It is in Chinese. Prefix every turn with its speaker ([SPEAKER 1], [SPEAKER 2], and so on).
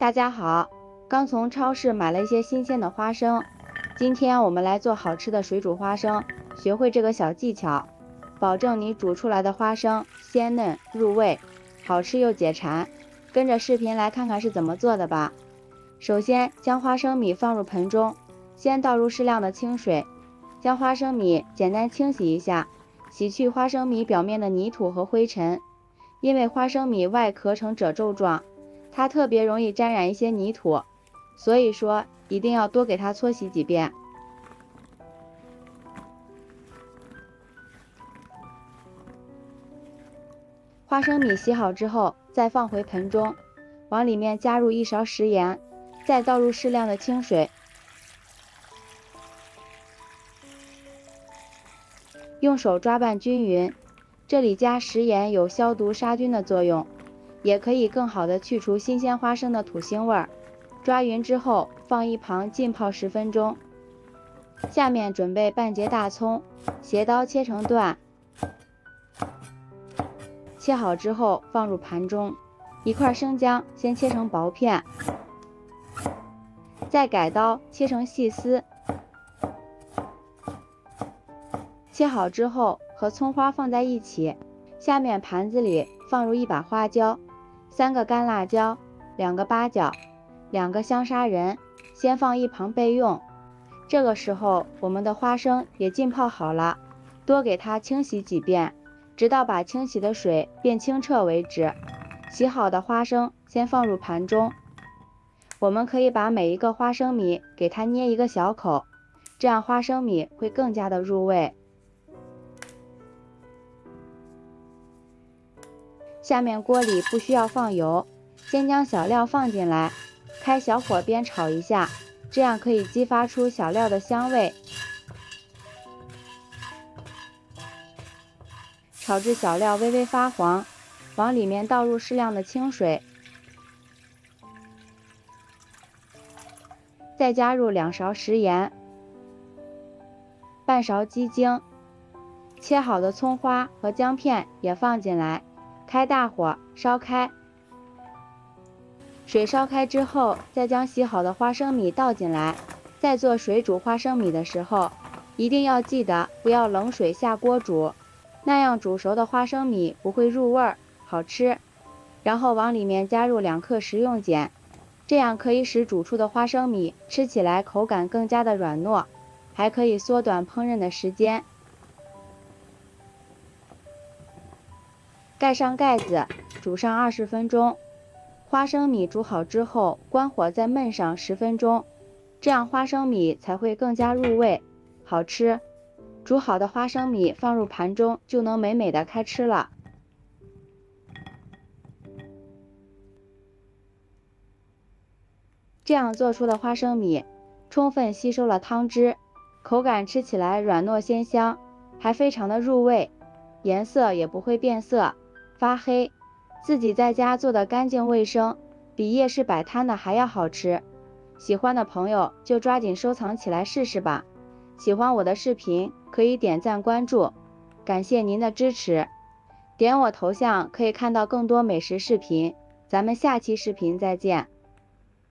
[SPEAKER 1] 大家好，刚从超市买了一些新鲜的花生，今天我们来做好吃的水煮花生，学会这个小技巧，保证你煮出来的花生鲜嫩入味，好吃又解馋。跟着视频来看看是怎么做的吧。首先将花生米放入盆中，先倒入适量的清水，将花生米简单清洗一下，洗去花生米表面的泥土和灰尘。因为花生米外壳呈褶皱状，它特别容易沾染一些泥土，所以说一定要多给它搓洗几遍。花生米洗好之后，再放回盆中，往里面加入1勺食盐，再倒入适量的清水，用手抓拌均匀。这里加食盐有消毒杀菌的作用，也可以更好的去除新鲜花生的土腥味儿。抓匀之后放一旁浸泡10分钟。下面准备半截大葱，斜刀切成段，切好之后放入盘中。一块生姜先切成薄片，再改刀切成细丝。切好之后和葱花放在一起，下面盘子里放入1把花椒、3个干辣椒、2个八角、2个香砂仁，先放一旁备用。这个时候我们的花生也浸泡好了，多给它清洗几遍，直到把清洗的水变清澈为止。洗好的花生先放入盘中，我们可以把每一个花生米给它捏一个小口，这样花生米会更加的入味。下面锅里不需要放油，先将小料放进来，开小火煸炒一下，这样可以激发出小料的香味。炒至小料微微发黄，往里面倒入适量的清水，再加入2勺食盐，半勺鸡精，切好的葱花和姜片也放进来，开大火烧开。水烧开之后，再将洗好的花生米倒进来。在做水煮花生米的时候，一定要记得不要冷水下锅煮，那样煮熟的花生米不会入味儿，好吃。然后往里面加入2克食用碱，这样可以使煮出的花生米吃起来口感更加的软糯，还可以缩短烹饪的时间。盖上盖子，煮上20分钟。花生米煮好之后，关火再焖上10分钟，这样花生米才会更加入味，好吃。煮好的花生米放入盘中，就能美美的开吃了。这样做出的花生米，充分吸收了汤汁，口感吃起来软糯鲜香，还非常的入味，颜色也不会变色发黑，自己在家做的干净卫生，比夜市摆摊的还要好吃。喜欢的朋友就抓紧收藏起来试试吧。喜欢我的视频可以点赞关注，感谢您的支持。点我头像可以看到更多美食视频，咱们下期视频再见。